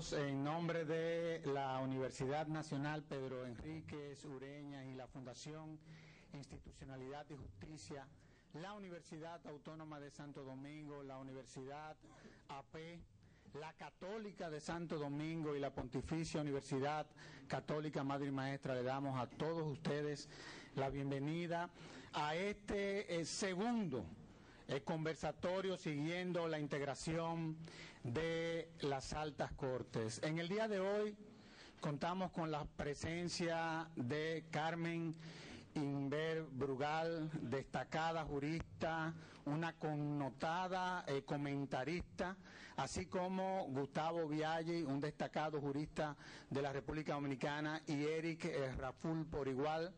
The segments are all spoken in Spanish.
todos, en nombre de la Universidad Nacional Pedro Enríquez Ureña y la Fundación Institucionalidad y Justicia, la Universidad Autónoma de Santo Domingo, la Universidad AP, la Católica de Santo Domingo y la Pontificia Universidad Católica Madre y Maestra, le damos a todos ustedes la bienvenida a este segundo conversatorio siguiendo la integración de las altas cortes. En el día de hoy contamos con la presencia de Carmen Inver Brugal, destacada jurista, una connotada comentarista, así como Gustavo Viaggi, un destacado jurista de la República Dominicana, y Eric Raful por igual,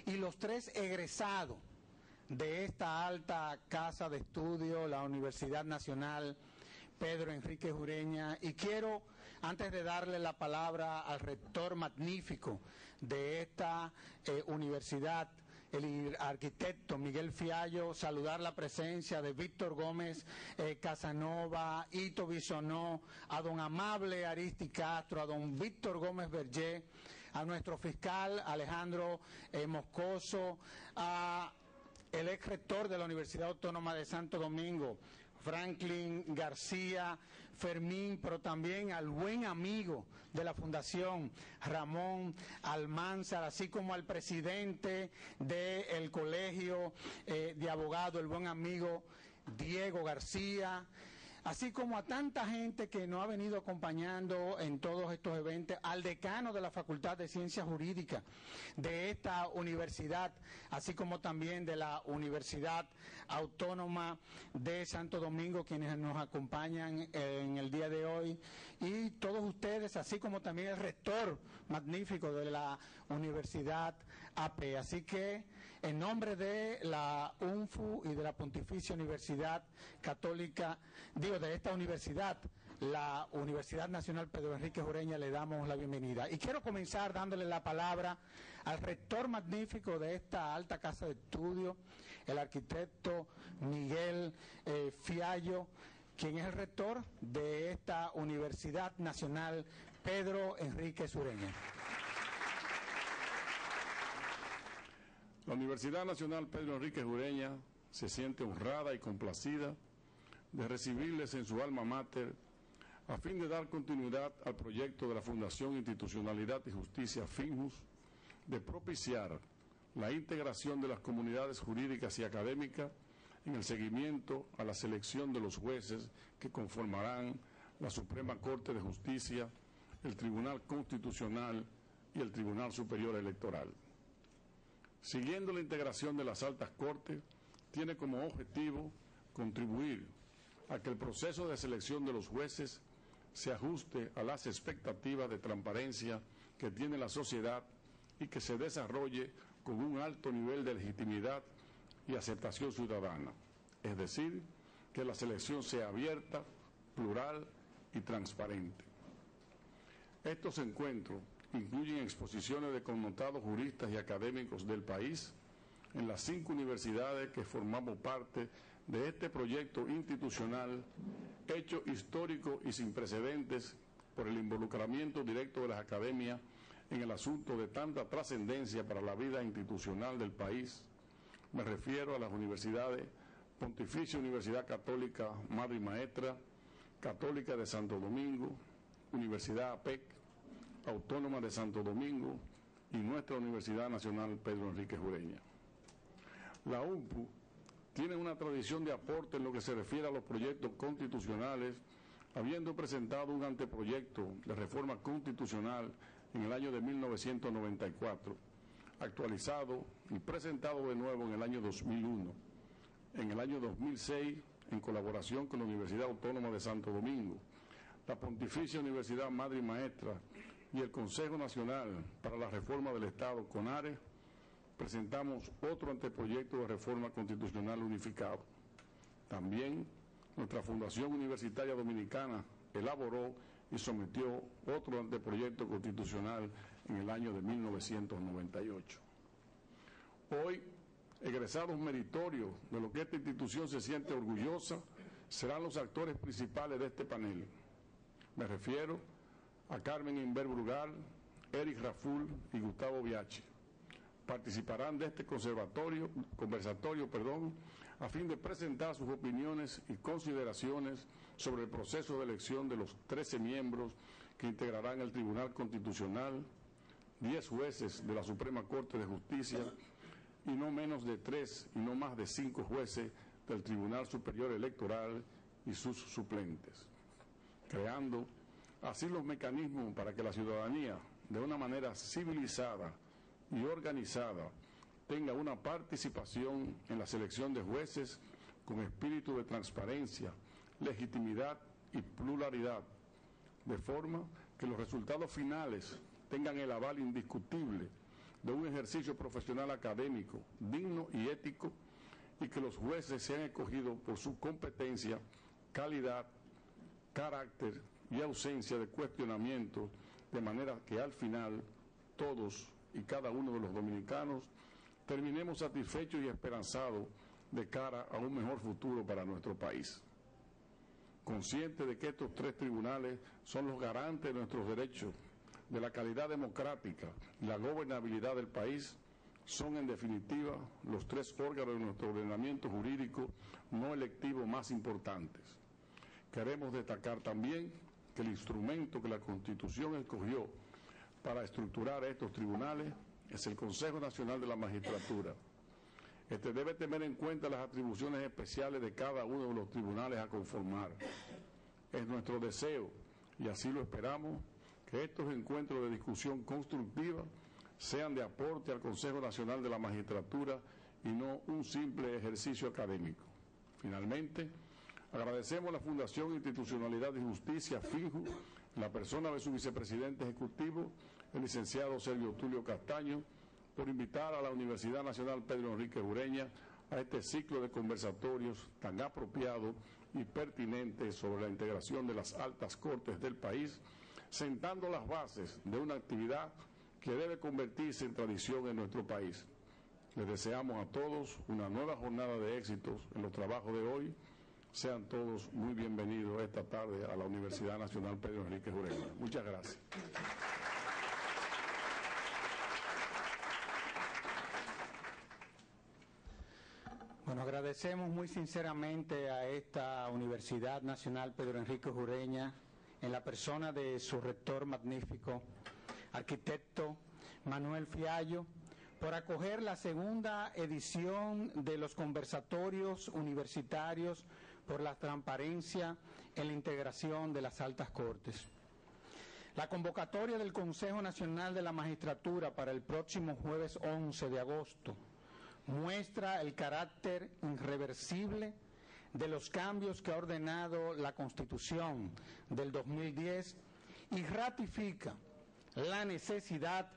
y los tres egresados de esta alta casa de estudio, la Universidad Nacional Pedro Enríquez Ureña. Y quiero, antes de darle la palabra al rector magnífico de esta universidad, el arquitecto Miguel Fiallo, saludar la presencia de Víctor Gómez Casanova, Ito Bisonó, a don Amable Aristi Castro, a don Víctor Gómez Berger, a nuestro fiscal Alejandro Moscoso, a el ex rector de la Universidad Autónoma de Santo Domingo, Franklin García Fermín, pero también al buen amigo de la Fundación, Ramón Almanzar, así como al presidente del Colegio de Abogados, el buen amigo Diego García, así como a tanta gente que nos ha venido acompañando en todos estos eventos, al decano de la Facultad de Ciencias Jurídicas de esta universidad, así como también de la Universidad Autónoma de Santo Domingo, quienes nos acompañan en el día de hoy, y todos ustedes, así como también el rector magnífico de la Universidad AP. Así que, en nombre de la UNFU y de la Pontificia Universidad Católica, de esta universidad, la Universidad Nacional Pedro Enríquez Ureña, le damos la bienvenida. Y quiero comenzar dándole la palabra al rector magnífico de esta alta casa de estudio, el arquitecto Miguel Fiallo, quien es el rector de esta Universidad Nacional Pedro Enríquez Ureña. La Universidad Nacional Pedro Enríquez Ureña se siente honrada y complacida de recibirles en su alma mater a fin de dar continuidad al proyecto de la Fundación Institucionalidad y Justicia FINJUS de propiciar la integración de las comunidades jurídicas y académicas en el seguimiento a la selección de los jueces que conformarán la Suprema Corte de Justicia, el Tribunal Constitucional y el Tribunal Superior Electoral. Siguiendo la integración de las altas cortes, tiene como objetivo contribuir a que el proceso de selección de los jueces se ajuste a las expectativas de transparencia que tiene la sociedad y que se desarrolle con un alto nivel de legitimidad y aceptación ciudadana. Es decir, que la selección sea abierta, plural y transparente. Estos encuentros incluyen exposiciones de connotados juristas y académicos del país en las 5 universidades que formamos parte de este proyecto institucional, hecho histórico y sin precedentes por el involucramiento directo de las academias en el asunto de tanta trascendencia para la vida institucional del país. Me refiero a las universidades Pontificia Universidad Católica Madre y Maestra, Católica de Santo Domingo, Universidad APEC, Autónoma de Santo Domingo y nuestra Universidad Nacional Pedro Enríquez Ureña. La UNPU tiene una tradición de aporte en lo que se refiere a los proyectos constitucionales, habiendo presentado un anteproyecto de reforma constitucional en el año de 1994, actualizado y presentado de nuevo en el año 2001. En el año 2006, en colaboración con la Universidad Autónoma de Santo Domingo, la Pontificia Universidad Madre y Maestra y el Consejo Nacional para la Reforma del Estado, CONARE, presentamos otro anteproyecto de reforma constitucional unificado. También nuestra Fundación Universitaria Dominicana elaboró y sometió otro anteproyecto constitucional en el año de 1998. Hoy, egresados meritorios de lo que esta institución se siente orgullosa serán los actores principales de este panel. Me refiero a Carmen Inver Brugal, Eric Raful y Gustavo Biachi. Participarán de este conversatorio, a fin de presentar sus opiniones y consideraciones sobre el proceso de elección de los 13 miembros que integrarán el Tribunal Constitucional, 10 jueces de la Suprema Corte de Justicia y no menos de 3 y no más de 5 jueces del Tribunal Superior Electoral y sus suplentes, creando así los mecanismos para que la ciudadanía, de una manera civilizada y organizada, tenga una participación en la selección de jueces con espíritu de transparencia, legitimidad y pluralidad, de forma que los resultados finales tengan el aval indiscutible de un ejercicio profesional académico, digno y ético, y que los jueces sean escogidos por su competencia, calidad, carácter y ausencia de cuestionamiento, de manera que al final todos y cada uno de los dominicanos terminemos satisfechos y esperanzados de cara a un mejor futuro para nuestro país. Consciente de que estos 3 tribunales son los garantes de nuestros derechos, de la calidad democrática y la gobernabilidad del país, son en definitiva los 3 órganos de nuestro ordenamiento jurídico no electivo más importantes. Queremos destacar también que el instrumento que la Constitución escogió para estructurar estos tribunales es el Consejo Nacional de la Magistratura. Este debe tener en cuenta las atribuciones especiales de cada uno de los tribunales a conformar. Es nuestro deseo, y así lo esperamos, que estos encuentros de discusión constructiva sean de aporte al Consejo Nacional de la Magistratura y no un simple ejercicio académico. Finalmente, agradecemos a la Fundación Institucionalidad y Justicia, FINJU, en la persona de su vicepresidente ejecutivo, el licenciado Sergio Tulio Castaño, por invitar a la Universidad Nacional Pedro Enríquez Ureña a este ciclo de conversatorios tan apropiado y pertinente sobre la integración de las altas cortes del país, sentando las bases de una actividad que debe convertirse en tradición en nuestro país. Les deseamos a todos una nueva jornada de éxitos en los trabajos de hoy. Sean todos muy bienvenidos esta tarde a la Universidad Nacional Pedro Enríquez Ureña. Muchas gracias. Bueno, agradecemos muy sinceramente a esta Universidad Nacional Pedro Enríquez Ureña, en la persona de su rector magnífico, arquitecto Manuel Fiallo, por acoger la segunda edición de los conversatorios universitarios por la transparencia en la integración de las altas cortes. La convocatoria del Consejo Nacional de la Magistratura para el próximo jueves 11 de agosto muestra el carácter irreversible de los cambios que ha ordenado la Constitución del 2010 y ratifica la necesidad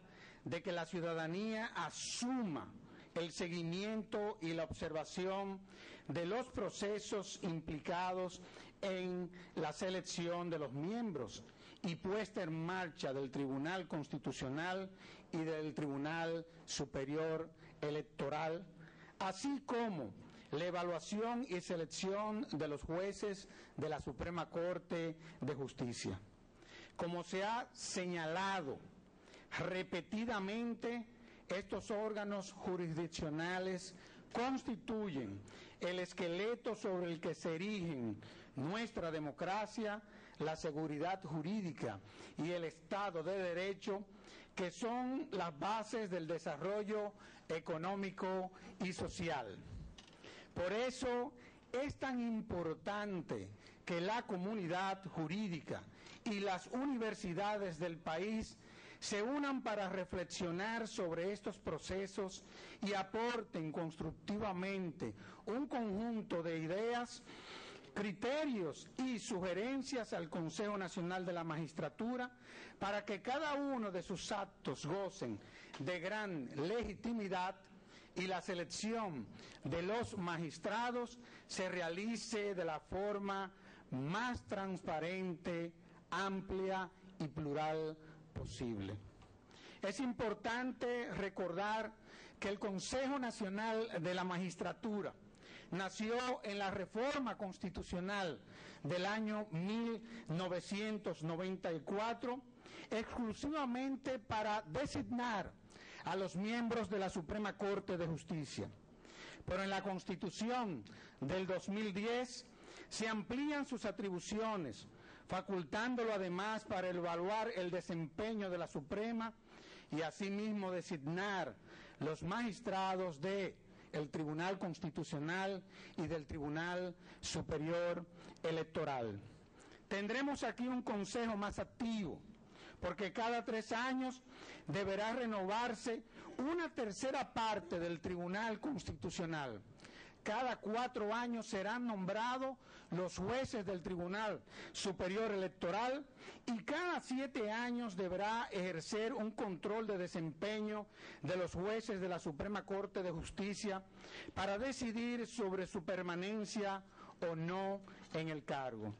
de que la ciudadanía asuma el seguimiento y la observación de los procesos implicados en la selección de los miembros y puesta en marcha del Tribunal Constitucional y del Tribunal Superior Electoral, así como la evaluación y selección de los jueces de la Suprema Corte de Justicia. Como se ha señalado repetidamente, estos órganos jurisdiccionales constituyen el esqueleto sobre el que se erigen nuestra democracia, la seguridad jurídica y el Estado de Derecho, que son las bases del desarrollo económico y social. Por eso es tan importante que la comunidad jurídica y las universidades del país se unan para reflexionar sobre estos procesos y aporten constructivamente un conjunto de ideas, criterios y sugerencias al Consejo Nacional de la Magistratura para que cada uno de sus actos gocen de gran legitimidad y la selección de los magistrados se realice de la forma más transparente, amplia y plural posible. Es importante recordar que el Consejo Nacional de la Magistratura nació en la reforma constitucional del año 1994 exclusivamente para designar a los miembros de la Suprema Corte de Justicia. Pero en la Constitución del 2010 se amplían sus atribuciones, facultándolo además para evaluar el desempeño de la Suprema y asimismo designar los magistrados del Tribunal Constitucional y del Tribunal Superior Electoral. Tendremos aquí un consejo más activo, porque cada 3 años deberá renovarse una tercera parte del Tribunal Constitucional. Cada 4 años serán nombrados los jueces del Tribunal Superior Electoral y cada 7 años deberá ejercer un control de desempeño de los jueces de la Suprema Corte de Justicia para decidir sobre su permanencia o no en el cargo.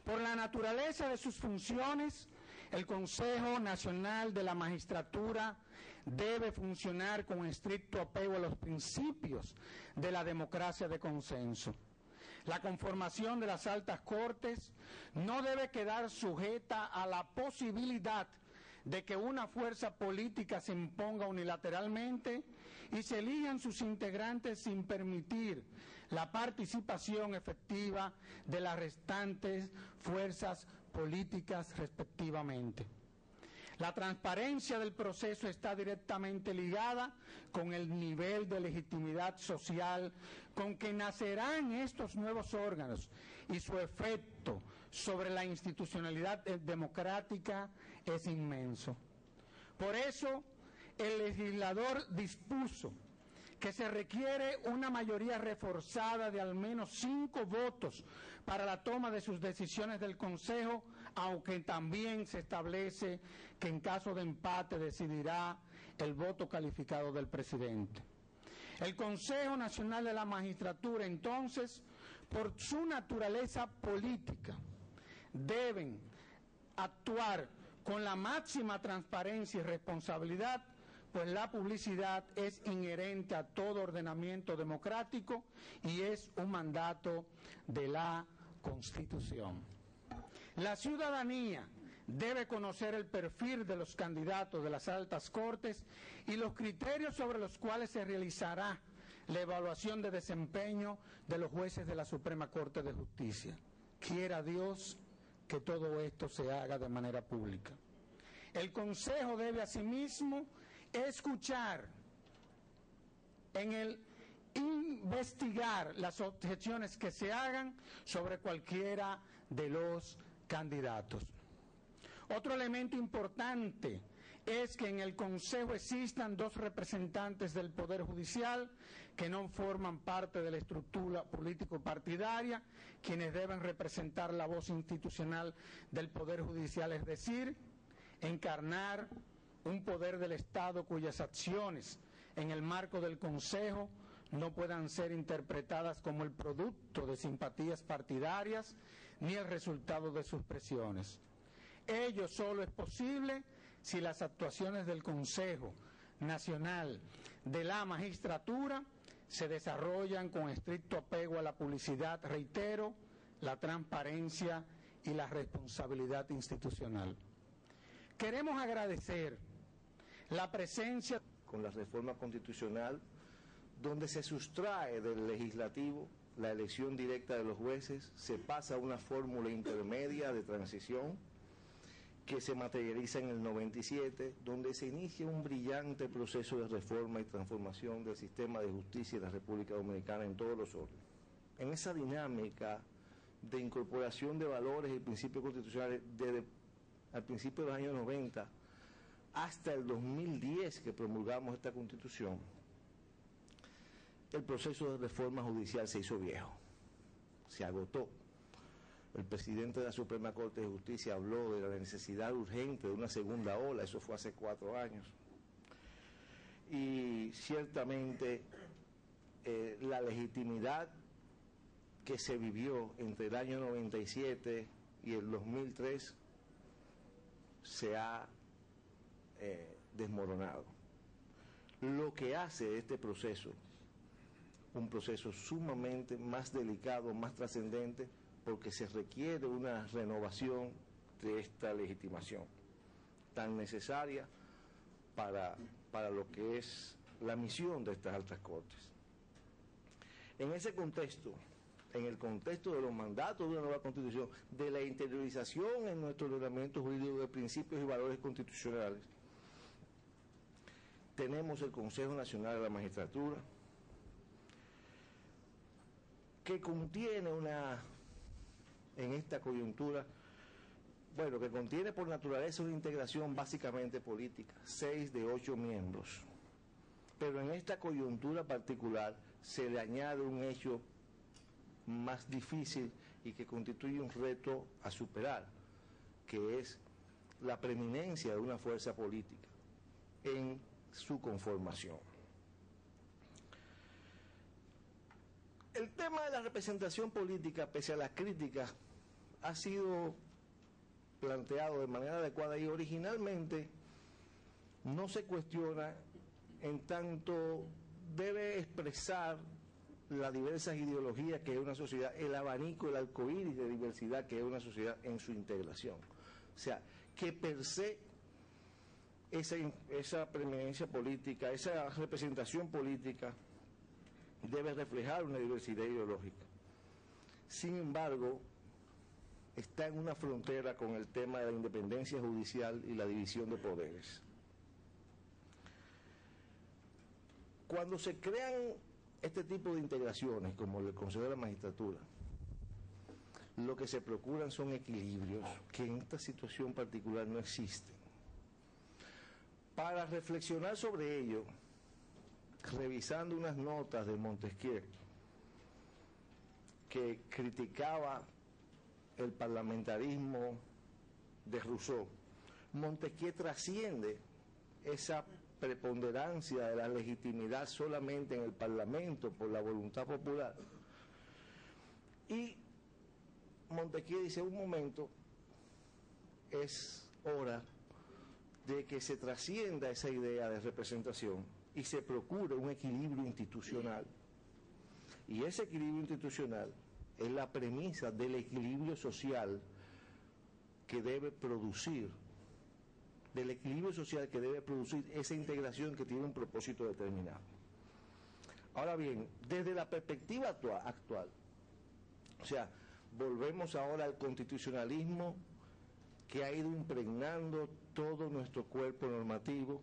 Por la naturaleza de sus funciones, el Consejo Nacional de la Magistratura debe funcionar con estricto apego a los principios de la democracia de consenso. La conformación de las altas cortes no debe quedar sujeta a la posibilidad de que una fuerza política se imponga unilateralmente y se elijan sus integrantes sin permitir la participación efectiva de las restantes fuerzas políticas respectivamente. La transparencia del proceso está directamente ligada con el nivel de legitimidad social con que nacerán estos nuevos órganos y su efecto sobre la institucionalidad democrática es inmenso. Por eso, el legislador dispuso que se requiere una mayoría reforzada de al menos 5 votos para la toma de sus decisiones del Consejo, aunque también se establece que en caso de empate decidirá el voto calificado del presidente. El Consejo Nacional de la Magistratura, entonces, por su naturaleza política, deben actuar con la máxima transparencia y responsabilidad, pues la publicidad es inherente a todo ordenamiento democrático y es un mandato de la Constitución. La ciudadanía debe conocer el perfil de los candidatos de las altas cortes y los criterios sobre los cuales se realizará la evaluación de desempeño de los jueces de la Suprema Corte de Justicia. Quiera Dios que todo esto se haga de manera pública. El Consejo debe asimismo escuchar investigar las objeciones que se hagan sobre cualquiera de los candidatos. Otro elemento importante es que en el Consejo existan 2 representantes del Poder Judicial que no forman parte de la estructura político-partidaria, quienes deben representar la voz institucional del Poder Judicial, es decir, encarnar un poder del Estado cuyas acciones en el marco del Consejo no puedan ser interpretadas como el producto de simpatías partidarias ni el resultado de sus presiones. Ello solo es posible si las actuaciones del Consejo Nacional de la Magistratura se desarrollan con estricto apego a la publicidad, reitero, la transparencia y la responsabilidad institucional. Queremos agradecer la presencia con la reforma constitucional, donde se sustrae del legislativo la elección directa de los jueces, se pasa a una fórmula intermedia de transición que se materializa en el 97, donde se inicia un brillante proceso de reforma y transformación del sistema de justicia de la República Dominicana en todos los órdenes. En esa dinámica de incorporación de valores y principios constitucionales desde al principio de los años 90 hasta el 2010 que promulgamos esta Constitución, el proceso de reforma judicial se hizo viejo, se agotó. El presidente de la Suprema Corte de Justicia habló de la necesidad urgente de una segunda ola, eso fue hace 4 años. Y ciertamente la legitimidad que se vivió entre el año 97 y el 2003 se ha desmoronado. Lo que hace este proceso un proceso sumamente más delicado, más trascendente, porque se requiere una renovación de esta legitimación tan necesaria para lo que es la misión de estas altas cortes. En ese contexto, en el contexto de los mandatos de una nueva constitución, de la interiorización en nuestro ordenamiento jurídico de principios y valores constitucionales, tenemos el Consejo Nacional de la Magistratura, que contiene en esta coyuntura, bueno, que contiene por naturaleza una integración básicamente política, 6 de 8 miembros. Pero en esta coyuntura particular se le añade un hecho más difícil y que constituye un reto a superar, que es la preeminencia de una fuerza política en su conformación. El tema de la representación política, pese a las críticas, ha sido planteado de manera adecuada y originalmente no se cuestiona en tanto debe expresar las diversas ideologías que es una sociedad, el abanico, el arcoíris de diversidad que es una sociedad en su integración. O sea, que per se esa preeminencia política, esa representación política debe reflejar una diversidad ideológica. Sin embargo, está en una frontera con el tema de la independencia judicial y la división de poderes. Cuando se crean este tipo de integraciones, como el Consejo de la Magistratura, lo que se procuran son equilibrios que en esta situación particular no existen. Para reflexionar sobre ello, revisando unas notas de Montesquieu, que criticaba el parlamentarismo de Rousseau, Montesquieu trasciende esa preponderancia de la legitimidad solamente en el Parlamento por la voluntad popular. Y Montesquieu dice, un momento, es hora de que se trascienda esa idea de representación y se procure un equilibrio institucional. Y ese equilibrio institucional es la premisa del equilibrio social que debe producir, esa integración que tiene un propósito determinado. Ahora bien, desde la perspectiva actual, o sea, volvemos ahora al constitucionalismo que ha ido impregnando todo nuestro cuerpo normativo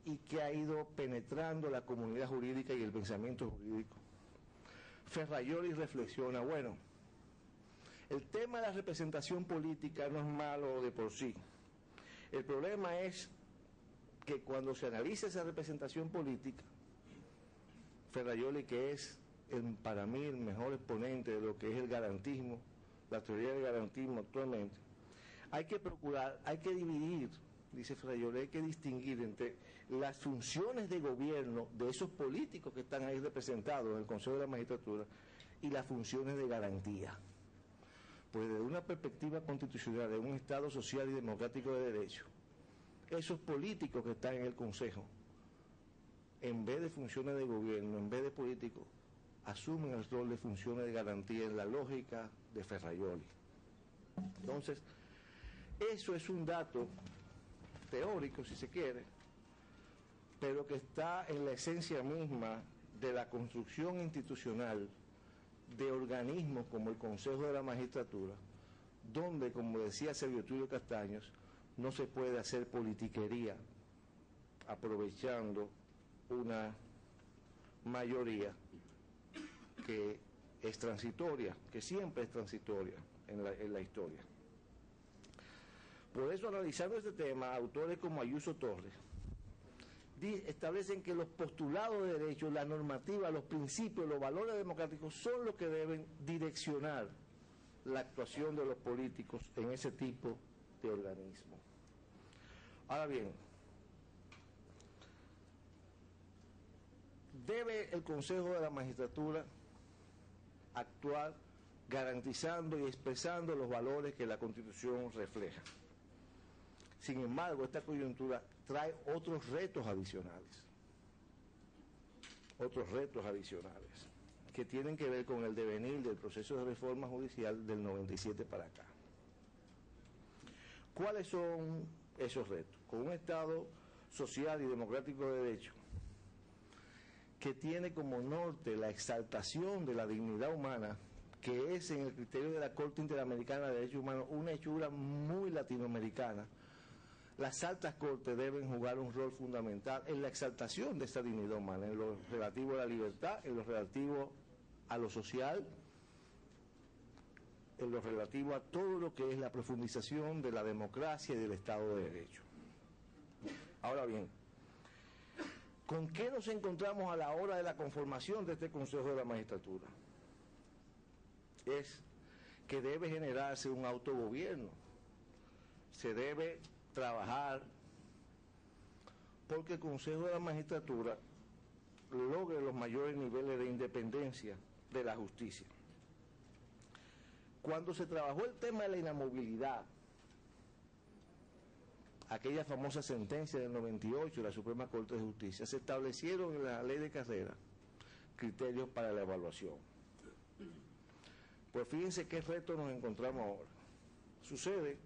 y que ha ido penetrando la comunidad jurídica y el pensamiento jurídico. Ferrajoli reflexiona, bueno, el tema de la representación política no es malo de por sí. El problema es que cuando se analiza esa representación política, Ferrajoli, que es para mí el mejor exponente de lo que es el garantismo, la teoría del garantismo actualmente, hay que procurar, hay que dividir, dice Ferrajoli, hay que distinguir entre las funciones de gobierno de esos políticos que están ahí representados en el Consejo de la Magistratura y las funciones de garantía. Pues desde una perspectiva constitucional de un Estado social y democrático de derecho, esos políticos que están en el Consejo, en vez de funciones de gobierno, en vez de políticos, asumen el rol de funciones de garantía en la lógica de Ferrajoli. Entonces, eso es un dato teórico, si se quiere, pero que está en la esencia misma de la construcción institucional de organismos como el Consejo de la Magistratura, donde, como decía Servio Tulio Castaños, no se puede hacer politiquería aprovechando una mayoría que es transitoria, que siempre es transitoria en la historia. Por eso, analizando este tema, autores como Ayuso Torres establecen que los postulados de derechos, la normativa, los principios, los valores democráticos son los que deben direccionar la actuación de los políticos en ese tipo de organismo. Ahora bien, debe el Consejo de la Magistratura actuar garantizando y expresando los valores que la Constitución refleja. Sin embargo, esta coyuntura trae otros retos adicionales que tienen que ver con el devenir del proceso de reforma judicial del 97 para acá. ¿Cuáles son esos retos? Con un Estado social y democrático de derecho que tiene como norte la exaltación de la dignidad humana, que es en el criterio de la Corte Interamericana de Derechos Humanos una hechura muy latinoamericana, las altas cortes deben jugar un rol fundamental en la exaltación de esta dignidad humana, en lo relativo a la libertad, en lo relativo a lo social, en lo relativo a todo lo que es la profundización de la democracia y del Estado de Derecho. Ahora bien, ¿con qué nos encontramos a la hora de la conformación de este Consejo de la Magistratura? Es que debe generarse un autogobierno, se debe trabajar porque el Consejo de la Magistratura logre los mayores niveles de independencia de la justicia. Cuando se trabajó el tema de la inamovilidad, aquella famosa sentencia del 98 de la Suprema Corte de Justicia, se establecieron en la ley de carrera criterios para la evaluación. Pues fíjense qué reto nos encontramos ahora. Sucede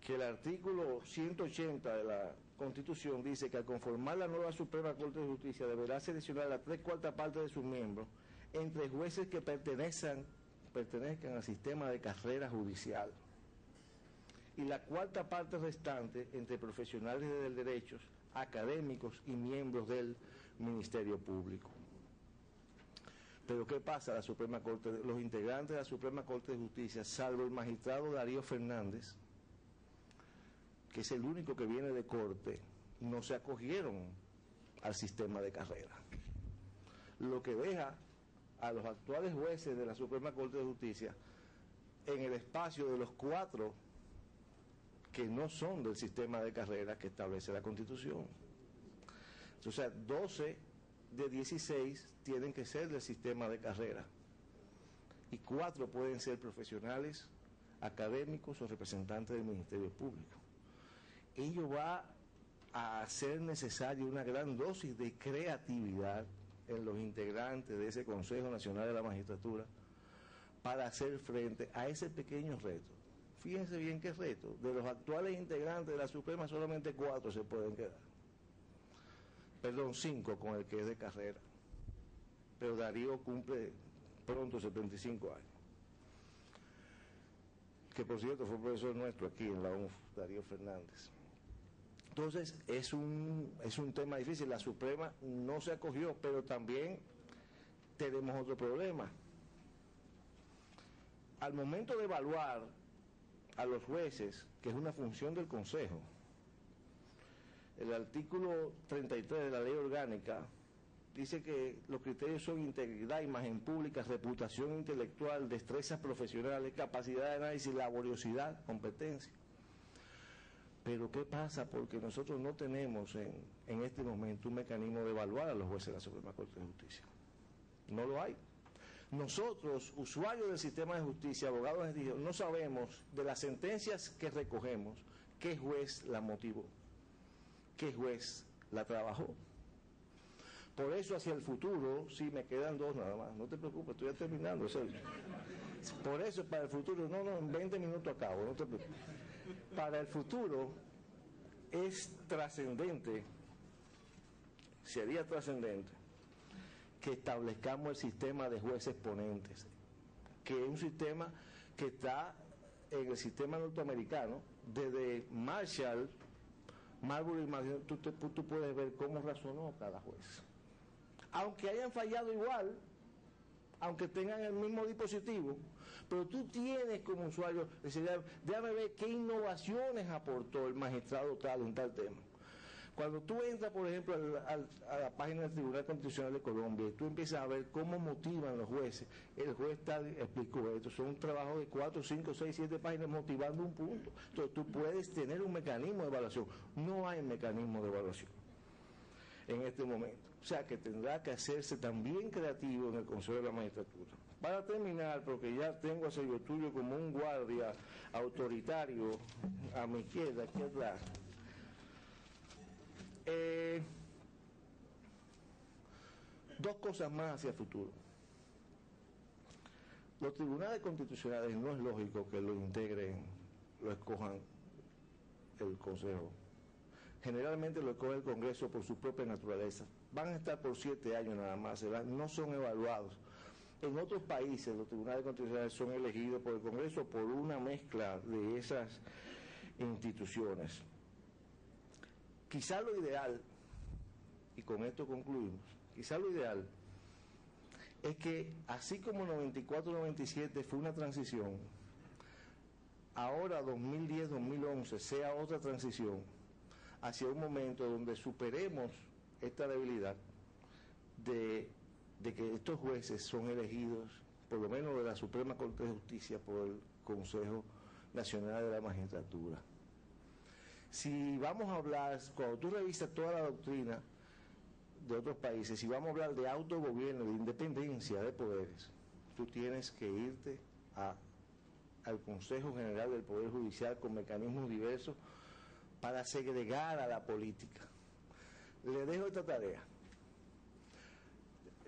que el artículo 180 de la Constitución dice que al conformar la nueva Suprema Corte de Justicia deberá seleccionar la 3/4 parte de sus miembros entre jueces que pertenezcan al sistema de carrera judicial y la 1/4 parte restante entre profesionales del derecho, académicos y miembros del Ministerio Público. Pero ¿qué pasa? Los integrantes de la Suprema Corte de Justicia, salvo el magistrado Darío Fernández, que es el único que viene de corte, no se acogieron al sistema de carrera. Lo que deja a los actuales jueces de la Suprema Corte de Justicia en el espacio de los 4 que no son del sistema de carrera que establece la Constitución. O sea, 12 de 16 tienen que ser del sistema de carrera y 4 pueden ser profesionales, académicos o representantes del Ministerio Público. Ello va a hacer necesaria una gran dosis de creatividad en los integrantes de ese Consejo Nacional de la Magistratura para hacer frente a ese pequeño reto. Fíjense bien qué reto. De los actuales integrantes de la Suprema, solamente 4 se pueden quedar. Perdón, 5 con el que es de carrera. Pero Darío cumple pronto 75 años. Que por cierto fue profesor nuestro aquí en la UNF, Darío Fernández. Entonces es un tema difícil. La Suprema no se acogió, pero también tenemos otro problema. Al momento de evaluar a los jueces, que es una función del Consejo, el artículo 33 de la Ley Orgánica dice que los criterios son integridad, imagen pública, reputación intelectual, destrezas profesionales, capacidad de análisis, laboriosidad, competencia. Pero ¿qué pasa? Porque nosotros no tenemos en este momento un mecanismo de evaluar a los jueces de la Suprema Corte de Justicia. No lo hay. Nosotros, usuarios del sistema de justicia, abogados, no sabemos de las sentencias que recogemos qué juez la motivó, qué juez la trabajó. Por eso hacia el futuro, sí, me quedan 2 nada más, no te preocupes, estoy ya terminando. Por eso para el futuro, en 20 minutos acabo, no te preocupes. Para el futuro es trascendente, sería trascendente que establezcamos el sistema de jueces ponentes, que es un sistema que está en el sistema norteamericano, desde Marshall, Marbury, tú puedes ver cómo razonó cada juez. Aunque hayan fallado igual, aunque tengan el mismo dispositivo, pero tú tienes como usuario, decir, déjame ver qué innovaciones aportó el magistrado tal en tal tema. Cuando tú entras, por ejemplo, a la página del Tribunal Constitucional de Colombia y tú empiezas a ver cómo motivan los jueces, el juez tal explicó esto, son un trabajo de 4, 5, 6, 7 páginas motivando un punto. Entonces tú puedes tener un mecanismo de evaluación. No hay mecanismo de evaluación en este momento. O sea que tendrá que hacerse también creativo en el Consejo de la Magistratura. Para terminar, porque ya tengo a Sergio Tulio como un guardia autoritario a mi izquierda, aquí atrás. Dos cosas más hacia el futuro. Los tribunales constitucionales no es lógico que lo integren lo escojan el Consejo. Generalmente lo escoge el Congreso por su propia naturaleza. Van a estar por 7 años nada más, no son evaluados. En otros países los tribunales constitucionales son elegidos por el Congreso por una mezcla de esas instituciones. Quizá lo ideal, y con esto concluimos, quizá lo ideal es que así como 94-97 fue una transición, ahora 2010-2011 sea otra transición hacia un momento donde superemos esta debilidad de que estos jueces son elegidos, por lo menos de la Suprema Corte de Justicia, por el Consejo Nacional de la Magistratura. Si vamos a hablar, cuando tú revisas toda la doctrina de otros países, si vamos a hablar de autogobierno, de independencia de poderes, tú tienes que irte al Consejo General del Poder Judicial con mecanismos diversos para segregar a la política. Le dejo esta tarea.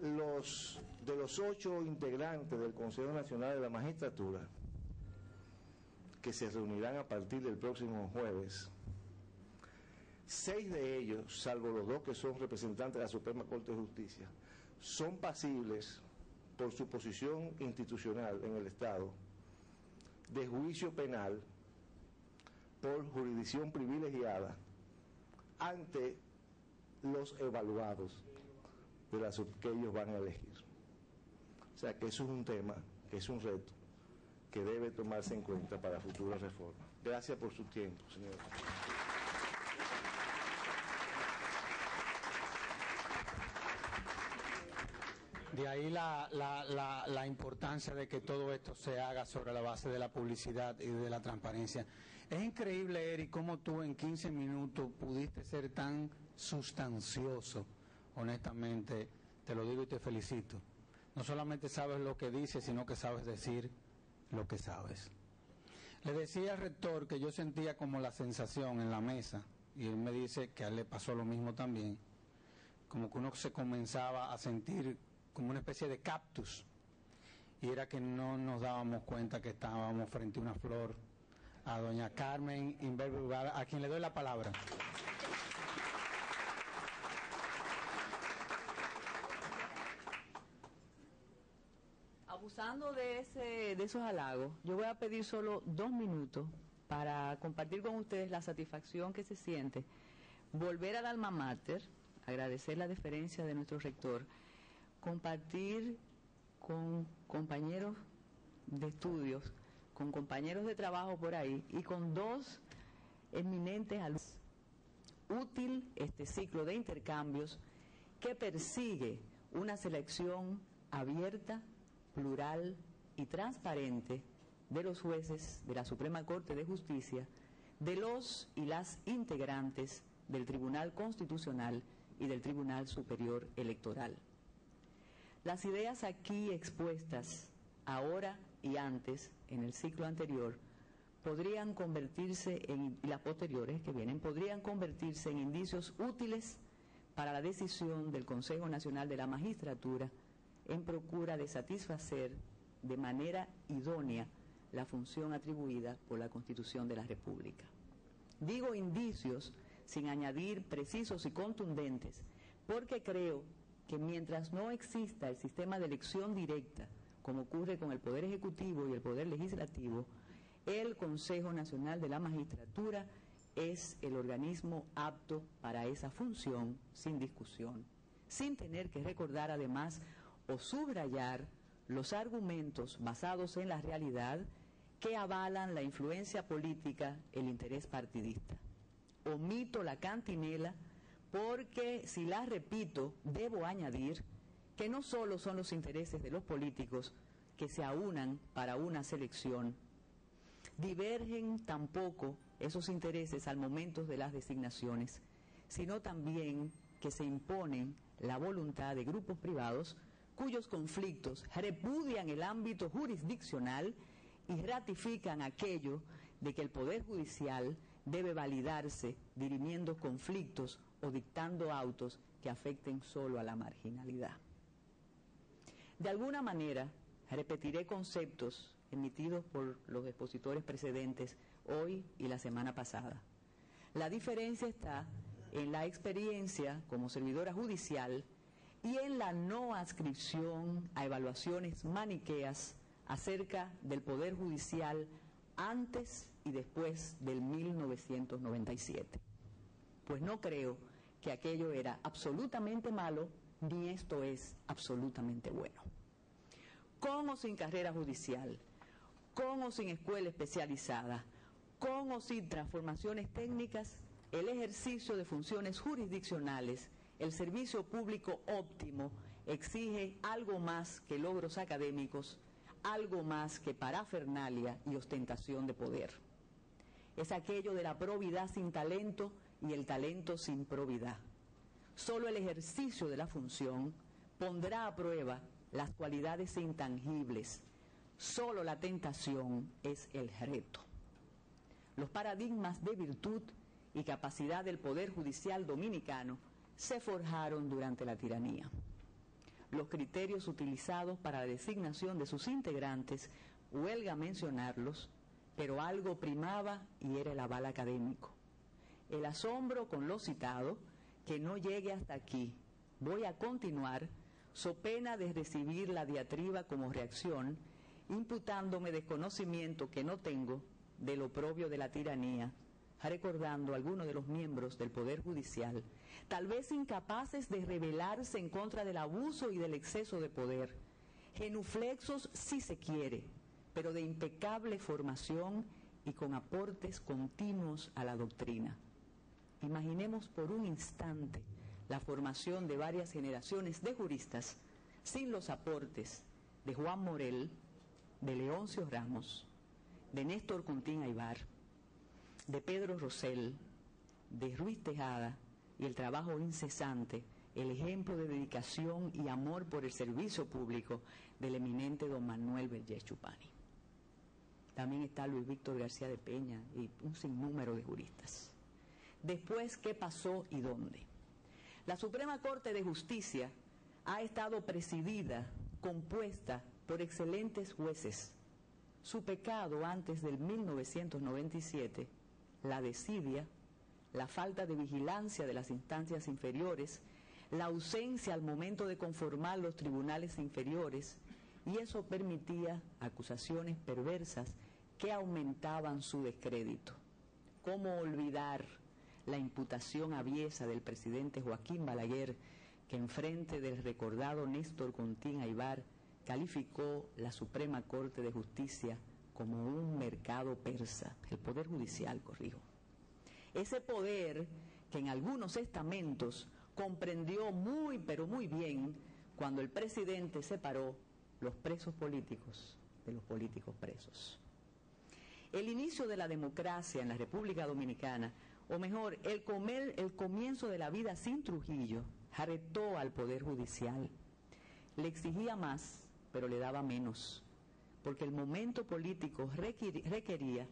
De los 8 integrantes del Consejo Nacional de la Magistratura, que se reunirán a partir del próximo jueves, 6 de ellos, salvo los 2 que son representantes de la Suprema Corte de Justicia, son pasibles, por su posición institucional en el Estado, de juicio penal por jurisdicción privilegiada ante los evaluados de las que ellos van a elegir. O sea que eso es un tema, que es un reto que debe tomarse en cuenta para futuras reformas. Gracias por su tiempo, señor. De ahí la importancia de que todo esto se haga sobre la base de la publicidad y de la transparencia. Es increíble, Eric, cómo tú en 15 minutos pudiste ser tan sustancioso. Honestamente, te lo digo y te felicito. No solamente sabes lo que dices, sino que sabes decir lo que sabes. Le decía al rector que yo sentía como la sensación en la mesa, y él me dice que a él le pasó lo mismo también, como que uno se comenzaba a sentir como una especie de cactus, y era que no nos dábamos cuenta que estábamos frente a una flor. A doña Carmen Inver, a quien le doy la palabra. Abusando de esos halagos, yo voy a pedir solo 2 minutos para compartir con ustedes la satisfacción que se siente volver al alma mater, agradecer la deferencia de nuestro rector, compartir con compañeros de estudios, con compañeros de trabajo por ahí y con 2 eminentes alumnos. Útil este ciclo de intercambios que persigue una selección abierta, plural y transparente de los jueces de la Suprema Corte de Justicia, de los y las integrantes del Tribunal Constitucional y del Tribunal Superior Electoral. Las ideas aquí expuestas, ahora y antes, en el ciclo anterior, podrían convertirse en, y las posteriores que vienen, podrían convertirse en indicios útiles para la decisión del Consejo Nacional de la Magistratura en procura de satisfacer de manera idónea la función atribuida por la Constitución de la República. Digo indicios sin añadir precisos y contundentes, porque creo que mientras no exista el sistema de elección directa, como ocurre con el Poder Ejecutivo y el Poder Legislativo, el Consejo Nacional de la Magistratura es el organismo apto para esa función sin discusión, sin tener que recordar además o subrayar los argumentos basados en la realidad que avalan la influencia política, el interés partidista. Omito la cantinela porque, si la repito, debo añadir que no solo son los intereses de los políticos que se aunan para una selección, divergen tampoco esos intereses al momento de las designaciones, sino también que se imponen la voluntad de grupos privados cuyos conflictos repudian el ámbito jurisdiccional y ratifican aquello de que el Poder Judicial debe validarse dirimiendo conflictos o dictando autos que afecten solo a la marginalidad. De alguna manera, repetiré conceptos emitidos por los expositores precedentes hoy y la semana pasada. La diferencia está en la experiencia como servidora judicial y en la no adscripción a evaluaciones maniqueas acerca del Poder Judicial antes y después del 1997. Pues no creo que aquello era absolutamente malo, ni esto es absolutamente bueno. Con o sin carrera judicial, con o sin escuela especializada, con o sin transformaciones técnicas, el ejercicio de funciones jurisdiccionales, el servicio público óptimo, exige algo más que logros académicos, algo más que parafernalia y ostentación de poder. Es aquello de la probidad sin talento y el talento sin probidad. Solo el ejercicio de la función pondrá a prueba las cualidades intangibles. Solo la tentación es el reto. Los paradigmas de virtud y capacidad del Poder Judicial dominicano se forjaron durante la tiranía. Los criterios utilizados para la designación de sus integrantes, huelga mencionarlos, pero algo primaba y era el aval académico. El asombro con lo citado, que no llegue hasta aquí. Voy a continuar, so pena de recibir la diatriba como reacción, imputándome desconocimiento que no tengo de lo propio de la tiranía, recordando a algunos de los miembros del Poder Judicial, tal vez incapaces de rebelarse en contra del abuso y del exceso de poder, genuflexos si se quiere, pero de impecable formación y con aportes continuos a la doctrina. Imaginemos por un instante la formación de varias generaciones de juristas sin los aportes de Juan Morel, de Leoncio Ramos, de Néstor Contín Aybar, de Pedro Rosell, de Ruiz Tejada y el trabajo incesante, el ejemplo de dedicación y amor por el servicio público del eminente don Manuel Vergés Chupani. También está Luis Víctor García de Peña y un sinnúmero de juristas. Después, ¿qué pasó y dónde? La Suprema Corte de Justicia ha estado presidida, compuesta por excelentes jueces. Su pecado antes del 1997, la desidia, la falta de vigilancia de las instancias inferiores, la ausencia al momento de conformar los tribunales inferiores, y eso permitía acusaciones perversas que aumentaban su descrédito. ¿Cómo olvidar la imputación aviesa del presidente Joaquín Balaguer, que en frente del recordado Néstor Contín Aybar calificó la Suprema Corte de Justicia como un mercado persa, el Poder Judicial, corrijo? Ese poder que en algunos estamentos comprendió muy, pero muy bien cuando el presidente separó los presos políticos de los políticos presos. El inicio de la democracia en la República Dominicana, o mejor, el comienzo de la vida sin Trujillo, retó al Poder Judicial. Le exigía más, pero le daba menos, porque el momento político requería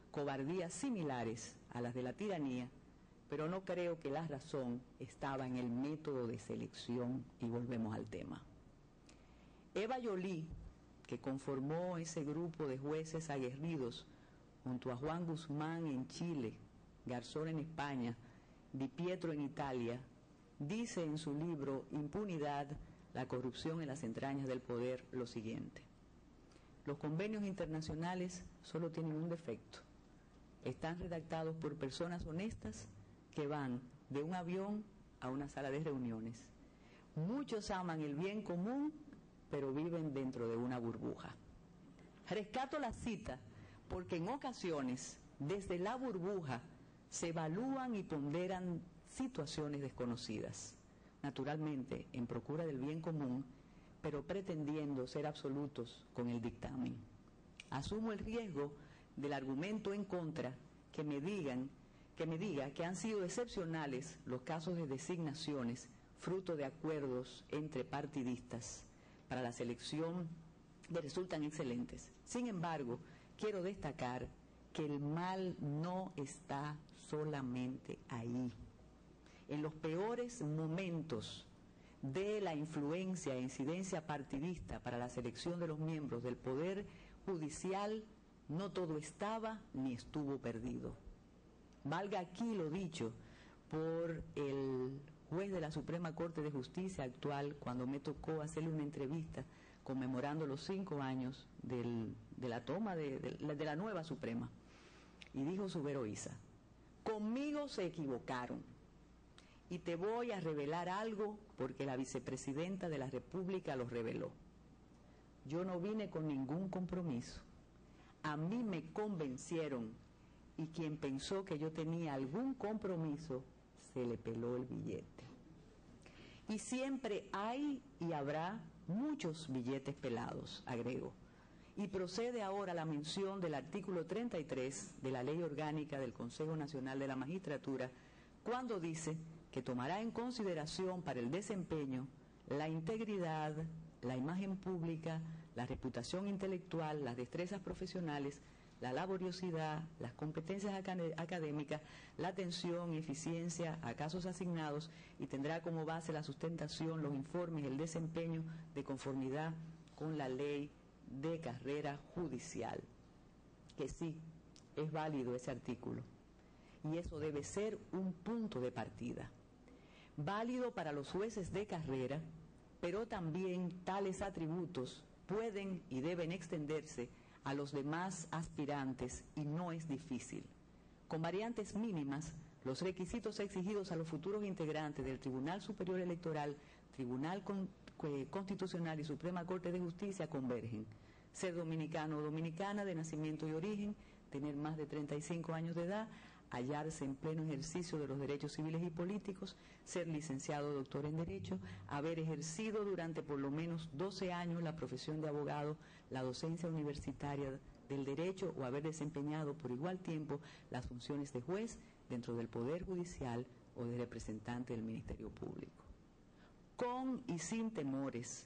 cobardías similares a las de la tiranía, pero no creo que la razón estaba en el método de selección, y volvemos al tema. Eva Joly, que conformó ese grupo de jueces aguerridos junto a Juan Guzmán en Chile, Garzón en España, Di Pietro en Italia, dice en su libro Impunidad, la corrupción en las entrañas del poder lo siguiente: los convenios internacionales solo tienen un defecto: están redactados por personas honestas que van de un avión a una sala de reuniones. Muchos aman el bien común, pero viven dentro de una burbuja. Rescato la cita porque en ocasiones, desde la burbuja, se evalúan y ponderan situaciones desconocidas, naturalmente en procura del bien común, pero pretendiendo ser absolutos con el dictamen. Asumo el riesgo del argumento en contra que me diga que han sido excepcionales los casos de designaciones fruto de acuerdos entre partidistas para la selección que resultan excelentes. Sin embargo, quiero destacar que el mal no está solamente ahí. En los peores momentos de la influencia e incidencia partidista para la selección de los miembros del Poder Judicial, no todo estaba ni estuvo perdido. Valga aquí lo dicho por el juez de la Suprema Corte de Justicia actual, cuando me tocó hacerle una entrevista conmemorando los 5 años de la toma de la nueva Suprema. Y dijo Subero Isa: conmigo se equivocaron. Y te voy a revelar algo porque la vicepresidenta de la República lo reveló. Yo no vine con ningún compromiso. A mí me convencieron y quien pensó que yo tenía algún compromiso se le peló el billete. Y siempre hay y habrá muchos billetes pelados, agrego. Y procede ahora la mención del artículo 33 de la Ley Orgánica del Consejo Nacional de la Magistratura, cuando dice que tomará en consideración para el desempeño la integridad, la imagen pública, la reputación intelectual, las destrezas profesionales, la laboriosidad, las competencias académicas, la atención y eficiencia a casos asignados, y tendrá como base la sustentación, los informes, el desempeño de conformidad con la ley de carrera judicial. Que sí, es válido ese artículo, y eso debe ser un punto de partida. Válido para los jueces de carrera, pero también tales atributos pueden y deben extenderse a los demás aspirantes, y no es difícil. Con variantes mínimas, los requisitos exigidos a los futuros integrantes del Tribunal Superior Electoral, Tribunal Constitucional y Suprema Corte de Justicia convergen: ser dominicano o dominicana de nacimiento y origen, tener más de 35 años de edad, hallarse en pleno ejercicio de los derechos civiles y políticos, ser licenciado o doctor en Derecho, haber ejercido durante por lo menos 12 años la profesión de abogado, la docencia universitaria del Derecho, o haber desempeñado por igual tiempo las funciones de juez dentro del Poder Judicial o de representante del Ministerio Público. Con y sin temores,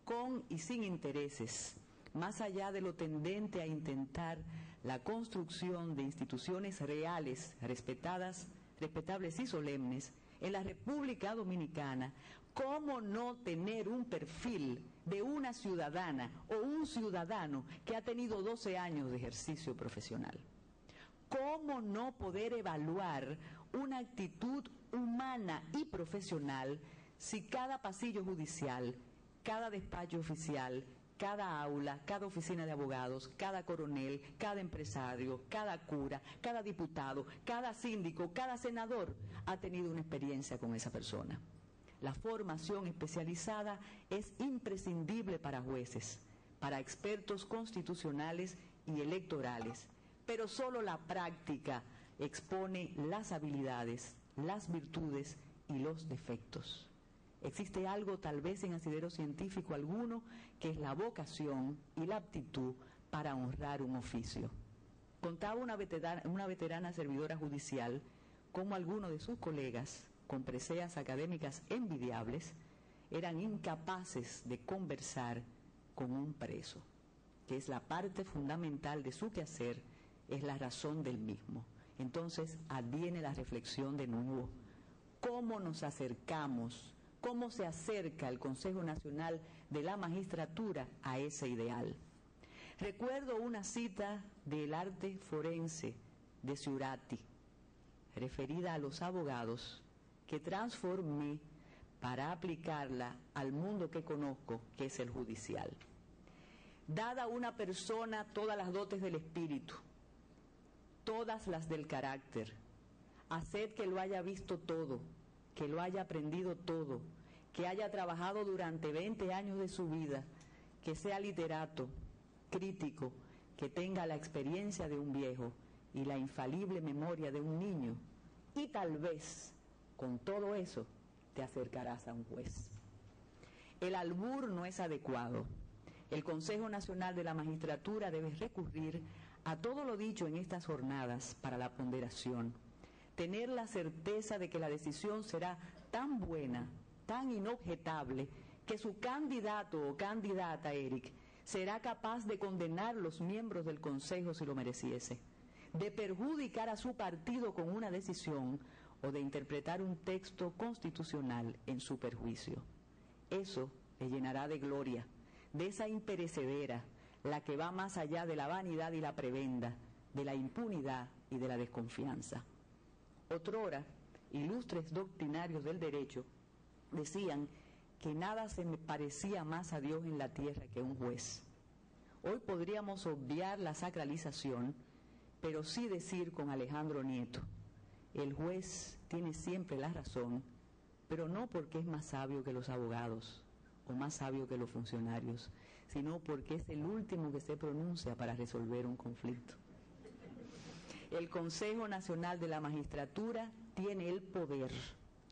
con y sin intereses, más allá de lo tendente a intentar la construcción de instituciones reales, respetables y solemnes, en la República Dominicana, ¿cómo no tener un perfil de una ciudadana o un ciudadano que ha tenido 12 años de ejercicio profesional? ¿Cómo no poder evaluar una actitud humana y profesional si cada pasillo judicial, cada despacho oficial, cada aula, cada oficina de abogados, cada coronel, cada empresario, cada cura, cada diputado, cada síndico, cada senador ha tenido una experiencia con esa persona? La formación especializada es imprescindible para jueces, para expertos constitucionales y electorales, pero solo la práctica expone las habilidades, las virtudes y los defectos. Existe algo tal vez en asidero científico alguno, que es la vocación y la aptitud para honrar un oficio. Contaba una veterana servidora judicial cómo algunos de sus colegas, con preseas académicas envidiables, eran incapaces de conversar con un preso, que es la parte fundamental de su quehacer, es la razón del mismo. Entonces adviene la reflexión de nuevo: ¿cómo nos acercamos? ¿Cómo se acerca el Consejo Nacional de la Magistratura a ese ideal? Recuerdo una cita del arte forense de Ciurati, referida a los abogados, que transformé para aplicarla al mundo que conozco, que es el judicial. Dada a una persona todas las dotes del espíritu, todas las del carácter, haced que lo haya visto todo, que lo haya aprendido todo, que haya trabajado durante 20 años de su vida, que sea literato, crítico, que tenga la experiencia de un viejo y la infalible memoria de un niño, y tal vez con todo eso te acercarás a un juez. El albur no es adecuado. El Consejo Nacional de la Magistratura debe recurrir a todo lo dicho en estas jornadas para la ponderación, tener la certeza de que la decisión será tan buena, tan inobjetable, que su candidato o candidata, Eric, será capaz de condenar los miembros del Consejo si lo mereciese, de perjudicar a su partido con una decisión o de interpretar un texto constitucional en su perjuicio. Eso le llenará de gloria, de esa imperecedera, la que va más allá de la vanidad y la prebenda, de la impunidad y de la desconfianza. Otrora, ilustres doctrinarios del derecho decían que nada se me parecía más a Dios en la tierra que un juez. Hoy podríamos obviar la sacralización, pero sí decir con Alejandro Nieto: el juez tiene siempre la razón, pero no porque es más sabio que los abogados o más sabio que los funcionarios, sino porque es el último que se pronuncia para resolver un conflicto. El Consejo Nacional de la Magistratura tiene el poder,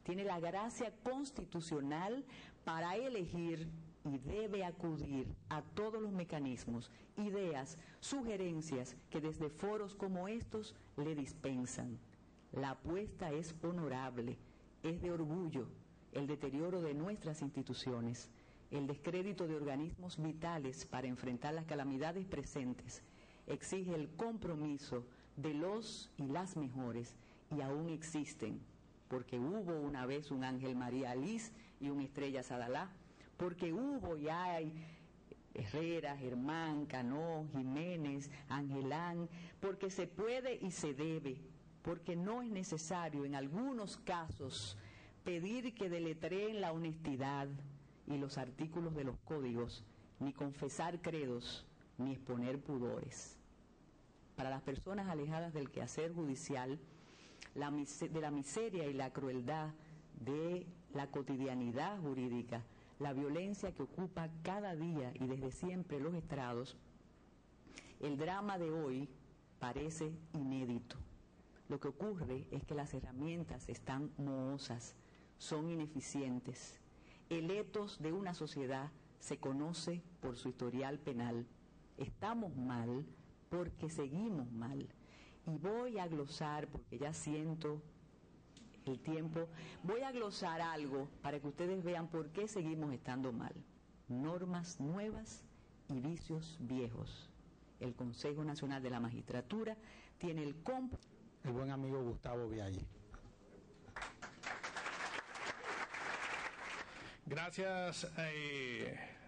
tiene la gracia constitucional para elegir y debe acudir a todos los mecanismos, ideas, sugerencias que desde foros como estos le dispensan. La apuesta es honorable, es de orgullo, el deterioro de nuestras instituciones, el descrédito de organismos vitales para enfrentar las calamidades presentes, exige el compromiso de los y las mejores, y aún existen, porque hubo una vez un Ángel María Aliz y un Estrella Sadalá, porque hubo y hay Herrera, Germán, Cano, Jiménez, Angelán, porque se puede y se debe, porque no es necesario en algunos casos pedir que deletreen la honestidad y los artículos de los códigos, ni confesar credos, ni exponer pudores. Para las personas alejadas del quehacer judicial, de la miseria y la crueldad de la cotidianidad jurídica, la violencia que ocupa cada día y desde siempre los estrados, el drama de hoy parece inédito. Lo que ocurre es que las herramientas están mohosas, son ineficientes. El etos de una sociedad se conoce por su historial penal. Estamos mal porque seguimos mal. Y voy a glosar, porque ya siento el tiempo, voy a glosar algo para que ustedes vean por qué seguimos estando mal. Normas nuevas y vicios viejos. El Consejo Nacional de la Magistratura tiene el buen amigo Gustavo Vialle. Gracias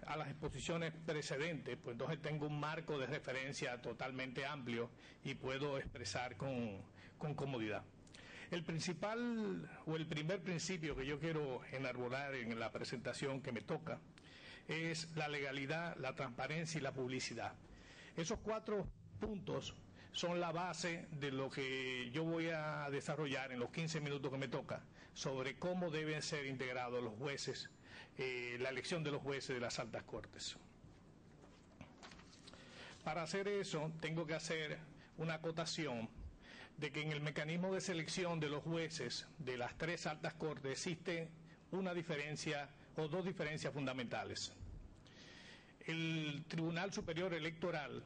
a las exposiciones precedentes, pues entonces tengo un marco de referencia totalmente amplio y puedo expresar con comodidad. El principal o el primer principio que yo quiero enarbolar en la presentación que me toca es la legalidad, la transparencia y la publicidad. Esos 4 puntos son la base de lo que yo voy a desarrollar en los 15 minutos que me toca sobre cómo deben ser integrados los jueces, la elección de los jueces de las altas cortes. Para hacer eso, tengo que hacer una acotación de que en el mecanismo de selección de los jueces de las 3 altas cortes existe una diferencia o 2 diferencias fundamentales. El Tribunal Superior Electoral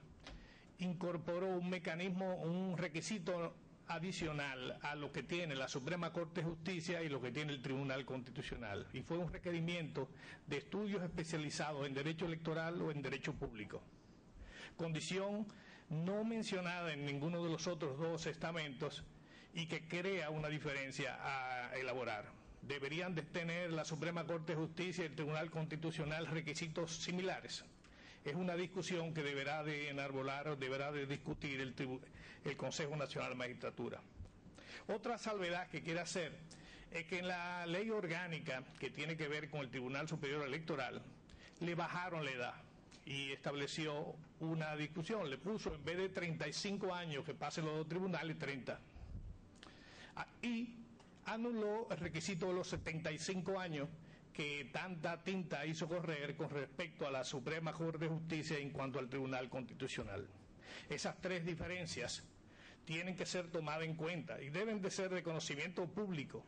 incorporó un mecanismo, un requisito adicional a lo que tiene la Suprema Corte de Justicia y lo que tiene el Tribunal Constitucional, y fue un requerimiento de estudios especializados en derecho electoral o en derecho público, condición no mencionada en ninguno de los otros 2 estamentos y que crea una diferencia a elaborar. ¿Deberían de tener la Suprema Corte de Justicia y el Tribunal Constitucional requisitos similares? Es una discusión que deberá de enarbolar o deberá de discutir el Consejo Nacional de Magistratura. Otra salvedad que quiero hacer es que en la ley orgánica que tiene que ver con el Tribunal Superior Electoral le bajaron la edad y estableció una discusión, le puso en vez de 35 años que pasen los 2 tribunales, 30. Y anuló el requisito de los 75 años que tanta tinta hizo correr con respecto a la Suprema Corte de Justicia en cuanto al Tribunal Constitucional. Esas 3 diferencias tienen que ser tomadas en cuenta y deben de ser de conocimiento público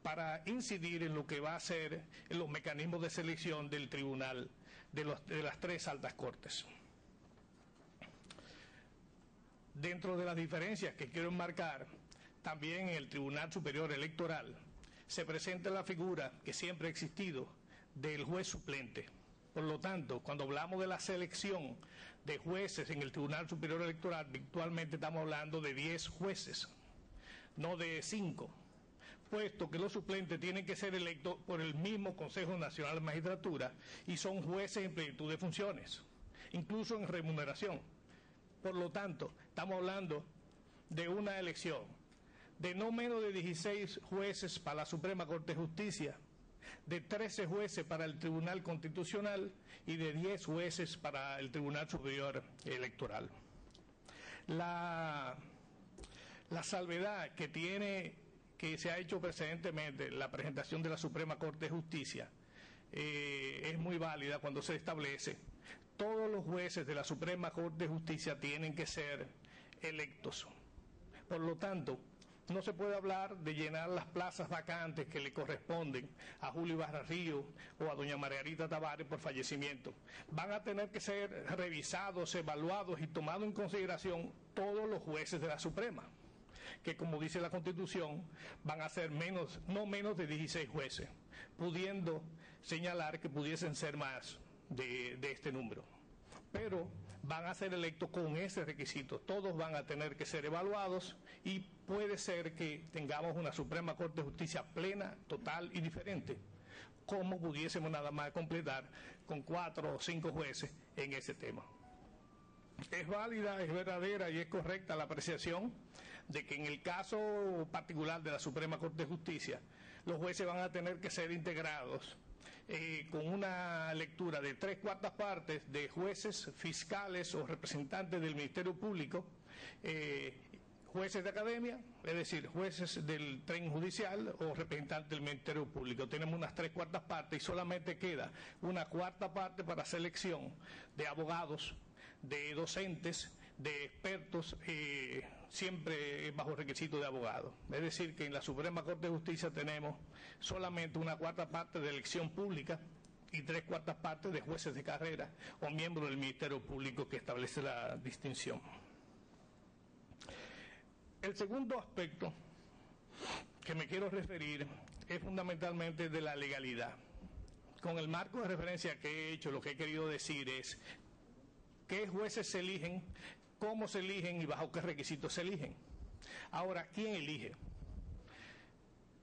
para incidir en lo que va a ser en los mecanismos de selección del tribunal de las 3 altas cortes. Dentro de las diferencias que quiero enmarcar, también en el Tribunal Superior Electoral se presenta la figura que siempre ha existido del juez suplente. Por lo tanto, cuando hablamos de la selección de jueces en el Tribunal Superior Electoral, virtualmente estamos hablando de 10 jueces, no de 5, puesto que los suplentes tienen que ser electos por el mismo Consejo Nacional de Magistratura y son jueces en plenitud de funciones. incluso en remuneración. Por lo tanto, estamos hablando de una elección de no menos de 16 jueces para la Suprema Corte de Justicia, de 13 jueces para el Tribunal Constitucional y de 10 jueces para el Tribunal Superior Electoral. La salvedad que se ha hecho precedentemente la presentación de la Suprema Corte de Justicia es muy válida cuando se establece: todos los jueces de la Suprema Corte de Justicia tienen que ser electos. Por lo tanto, no se puede hablar de llenar las plazas vacantes que le corresponden a Julio Ibarra Ríos o a doña Margarita Tavares por fallecimiento. Van a tener que ser revisados, evaluados y tomados en consideración todos los jueces de la Suprema, que, como dice la Constitución, van a ser no menos de 16 jueces, pudiendo señalar que pudiesen ser más de este número. Pero van a ser electos con ese requisito. Todos van a tener que ser evaluados y puede ser que tengamos una Suprema Corte de Justicia plena, total y diferente, como pudiésemos nada más completar con 4 o 5 jueces en ese tema. Es válida, es verdadera y es correcta la apreciación de que en el caso particular de la Suprema Corte de Justicia, los jueces van a tener que ser integrados con una lectura de 3/4 partes de jueces, fiscales o representantes del Ministerio Público, jueces de academia, es decir, jueces del tren judicial o representantes del Ministerio Público. Tenemos unas 3/4 partes y solamente queda una 1/4 parte para selección de abogados, de docentes, de expertos, siempre bajo requisito de abogado. Es decir, que en la Suprema Corte de Justicia tenemos solamente una 1/4 parte de elección pública y 3/4 partes de jueces de carrera o miembros del Ministerio Público, que establece la distinción. El segundo aspecto que me quiero referir es fundamentalmente de la legalidad. Con el marco de referencia que he hecho, lo que he querido decir es qué jueces se eligen, cómo se eligen y bajo qué requisitos se eligen. Ahora, ¿quién elige?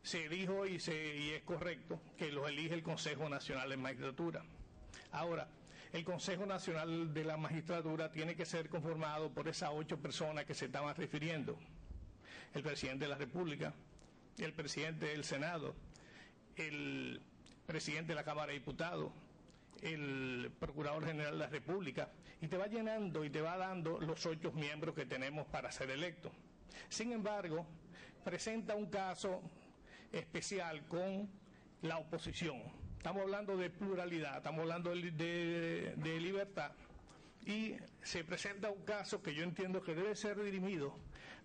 Se dijo y es correcto que los elige el Consejo Nacional de Magistratura. Ahora, el Consejo Nacional de la Magistratura tiene que ser conformado por esas 8 personas que se estaban refiriendo: el presidente de la República, el presidente del Senado, el presidente de la Cámara de Diputados, el Procurador General de la República, y te va llenando y te va dando los 8 miembros que tenemos para ser electos. Sin embargo, presenta un caso especial con la oposición. Estamos hablando de pluralidad, estamos hablando de libertad, y se presenta un caso que yo entiendo que debe ser dirimido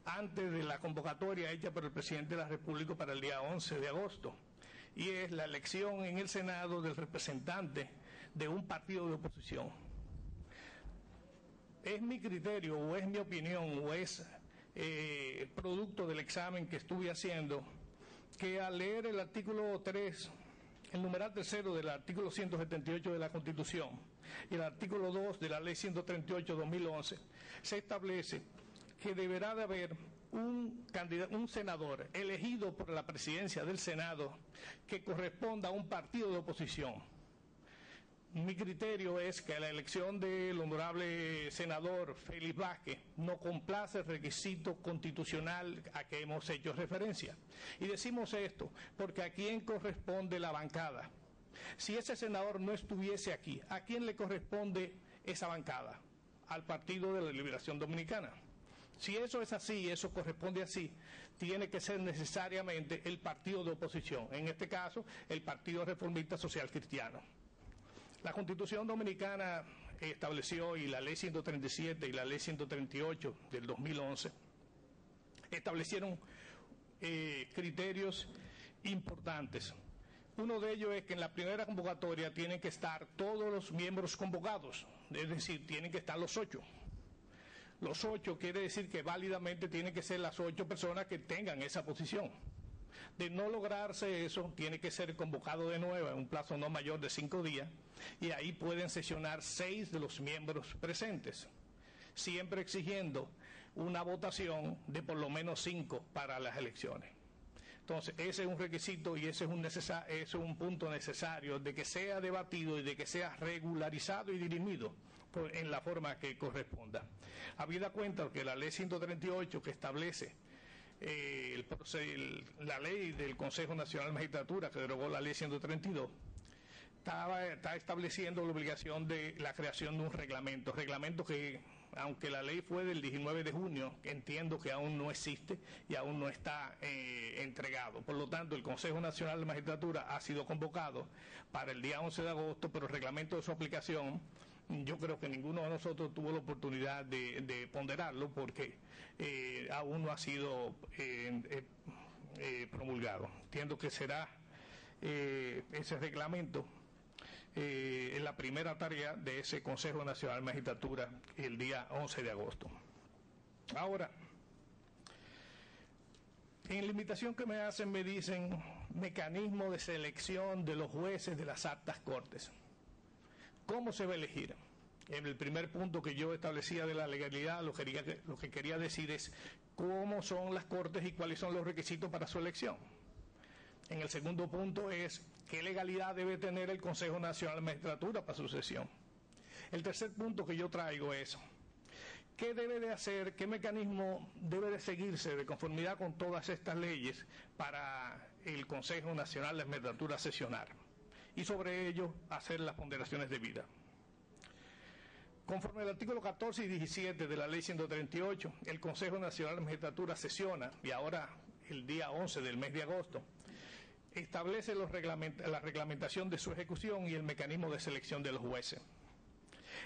antes de la convocatoria hecha por el presidente de la República para el día 11 de agosto, y es la elección en el Senado del representante de un partido de oposición. Es mi criterio, o es mi opinión, o es producto del examen que estuve haciendo, que al leer el artículo 3, el numeral 3 del artículo 178 de la Constitución y el artículo 2 de la Ley 138/2011, se establece que deberá de haber un senador elegido por la presidencia del Senado que corresponda a un partido de oposición. Mi criterio es que la elección del honorable senador Félix Vázquez no complace el requisito constitucional a que hemos hecho referencia. Y decimos esto porque ¿a quién corresponde la bancada? Si ese senador no estuviese aquí, ¿a quién le corresponde esa bancada? Al Partido de la Liberación Dominicana. Si eso es así, eso corresponde así, tiene que ser necesariamente el partido de oposición, en este caso el Partido Reformista Social Cristiano. La Constitución Dominicana estableció, y la Ley 137 y la Ley 138 del 2011 establecieron criterios importantes. Uno de ellos es que en la primera convocatoria tienen que estar todos los miembros convocados, es decir, tienen que estar los 8. Los 8 quiere decir que válidamente tienen que ser las 8 personas que tengan esa posición. De no lograrse eso, tiene que ser convocado de nuevo en un plazo no mayor de 5 días, y ahí pueden sesionar 6 de los miembros presentes, siempre exigiendo una votación de por lo menos 5 para las elecciones. Entonces, ese es un requisito y ese es un punto necesario de que sea debatido y de que sea regularizado y dirimido en la forma que corresponda. Habida cuenta que la ley 138 que establece la ley del Consejo Nacional de Magistratura, que derogó la ley 132, está estableciendo la obligación de la creación de un reglamento que, aunque la ley fue del 19 de junio, entiendo que aún no existe y aún no está entregado. Por lo tanto, el Consejo Nacional de Magistratura ha sido convocado para el día 11 de agosto, pero el reglamento de su aplicación, yo creo que ninguno de nosotros tuvo la oportunidad de ponderarlo porque aún no ha sido promulgado. Entiendo que será ese reglamento en la primera tarea de ese Consejo Nacional de Magistratura el día 11 de agosto. Ahora, en la invitación que me hacen me dicen mecanismo de selección de los jueces de las altas cortes. ¿Cómo se va a elegir? En el primer punto que yo establecía de la legalidad, lo que quería decir es cómo son las cortes y cuáles son los requisitos para su elección. En el segundo punto es qué legalidad debe tener el Consejo Nacional de Magistratura para su sesión. El tercer punto que yo traigo es qué debe de hacer, qué mecanismo debe de seguirse de conformidad con todas estas leyes para el Consejo Nacional de Magistratura sesionar y sobre ello hacer las ponderaciones debidas. Conforme al artículo 14 y 17 de la ley 138, el Consejo Nacional de Magistratura sesiona, y ahora el día 11 del mes de agosto, establece la reglamentación de su ejecución y el mecanismo de selección de los jueces.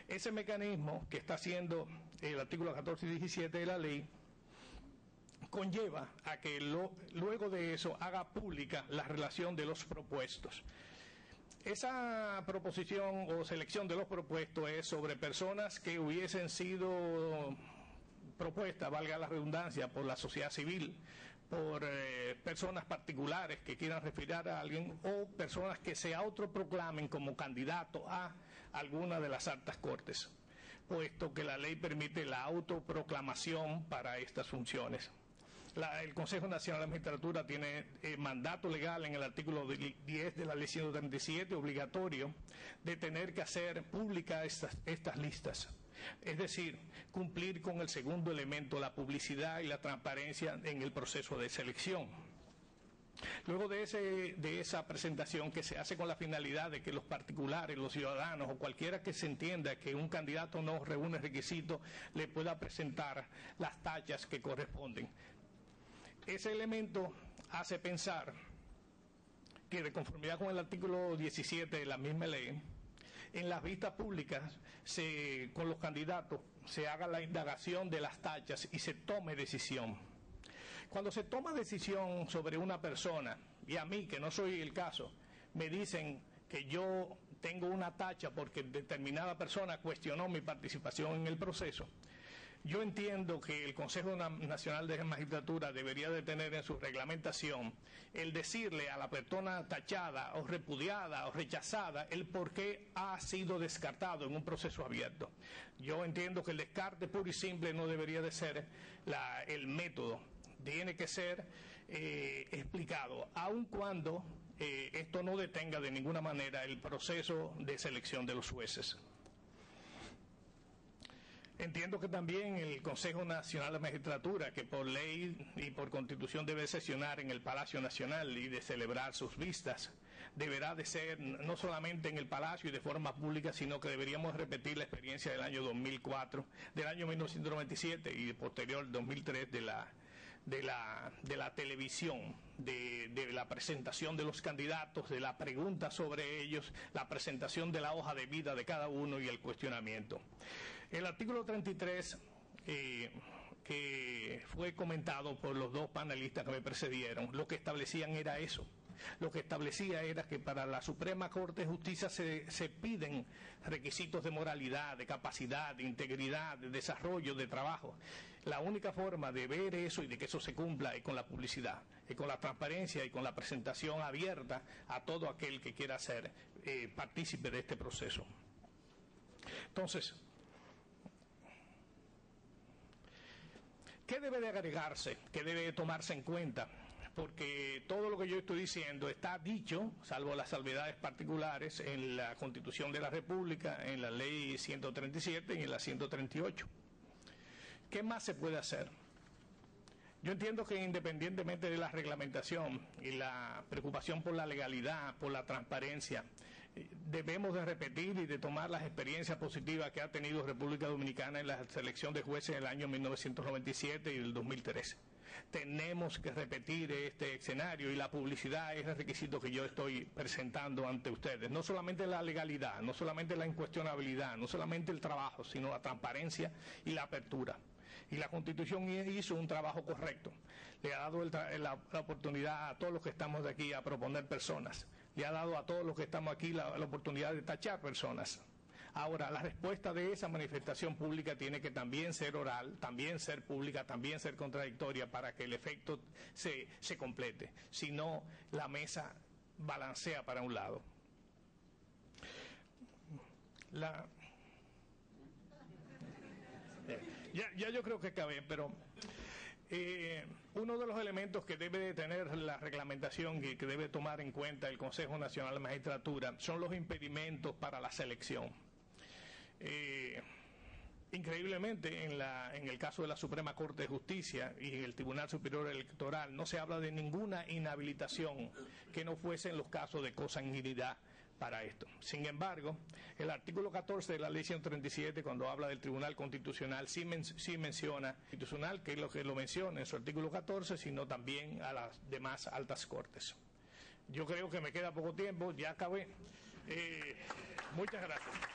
Ese mecanismo que está haciendo el artículo 14 y 17 de la ley conlleva a que luego de eso haga pública la relación de los propuestos. Esa proposición o selección de los propuestos es sobre personas que hubiesen sido propuestas, valga la redundancia, por la sociedad civil, por personas particulares que quieran referir a alguien o personas que se autoproclamen como candidatos a alguna de las altas cortes, puesto que la ley permite la autoproclamación para estas funciones. El Consejo Nacional de Magistratura tiene mandato legal en el artículo 10 de la ley 137, obligatorio, de tener que hacer públicas estas listas. Es decir, cumplir con el segundo elemento, la publicidad y la transparencia en el proceso de selección. Luego de esa presentación que se hace con la finalidad de que los particulares, los ciudadanos o cualquiera que se entienda que un candidato no reúne requisitos, le pueda presentar las tachas que corresponden. Ese elemento hace pensar que, de conformidad con el artículo 17 de la misma ley, en las vistas públicas con los candidatos se haga la indagación de las tachas y se tome decisión. Cuando se toma decisión sobre una persona, y a mí, que no soy el caso, me dicen que yo tengo una tacha porque determinada persona cuestionó mi participación en el proceso, yo entiendo que el Consejo Nacional de Magistratura debería de tener en su reglamentación el decirle a la persona tachada o repudiada o rechazada el por qué ha sido descartado en un proceso abierto. Yo entiendo que el descarte puro y simple no debería de ser el método, tiene que ser explicado, aun cuando esto no detenga de ninguna manera el proceso de selección de los jueces. Entiendo que también el Consejo Nacional de Magistratura, que por ley y por constitución debe sesionar en el Palacio Nacional y de celebrar sus vistas, deberá de ser no solamente en el Palacio y de forma pública, sino que deberíamos repetir la experiencia del año 2004, del año 1997 y posterior 2003 de la televisión, de la presentación de los candidatos, de la pregunta sobre ellos, la presentación de la hoja de vida de cada uno y el cuestionamiento. El artículo 33, que fue comentado por los dos panelistas que me precedieron, lo que establecían era eso. Lo que establecía era que para la Suprema Corte de Justicia se piden requisitos de moralidad, de capacidad, de integridad, de desarrollo, de trabajo. La única forma de ver eso y de que eso se cumpla es con la publicidad, es con la transparencia y con la presentación abierta a todo aquel que quiera ser partícipe de este proceso. Entonces, ¿qué debe de agregarse? ¿Qué debe de tomarse en cuenta porque todo lo que yo estoy diciendo está dicho, salvo las salvedades particulares, en la Constitución de la República, en la Ley 137 y en la 138. ¿Qué más se puede hacer? Yo entiendo que independientemente de la reglamentación y la preocupación por la legalidad, por la transparencia, debemos de repetir y de tomar las experiencias positivas que ha tenido República Dominicana en la selección de jueces en el año 1997 y el 2013. Tenemos que repetir este escenario y la publicidad es el requisito que yo estoy presentando ante ustedes. No solamente la legalidad, no solamente la incuestionabilidad, no solamente el trabajo, sino la transparencia y la apertura. Y la Constitución hizo un trabajo correcto. Le ha dado la oportunidad a todos los que estamos de aquí a proponer personas. Le ha dado a todos los que estamos aquí la oportunidad de tachar personas. Ahora, la respuesta de esa manifestación pública tiene que también ser oral, también ser pública, también ser contradictoria para que el efecto se complete. Si no, la mesa balancea para un lado. Ya yo creo que cabe, pero uno de los elementos que debe de tener la reglamentación y que debe tomar en cuenta el Consejo Nacional de Magistratura son los impedimentos para la selección. Increíblemente, en el caso de la Suprema Corte de Justicia y en el Tribunal Superior Electoral no se habla de ninguna inhabilitación que no fuese en los casos de consanguinidad para esto. Sin embargo, el artículo 14 de la Ley 137, cuando habla del Tribunal Constitucional, sí menciona constitucional, que es lo que lo menciona en su artículo 14, sino también a las demás altas cortes. Yo creo que me queda poco tiempo, ya acabé. Muchas gracias.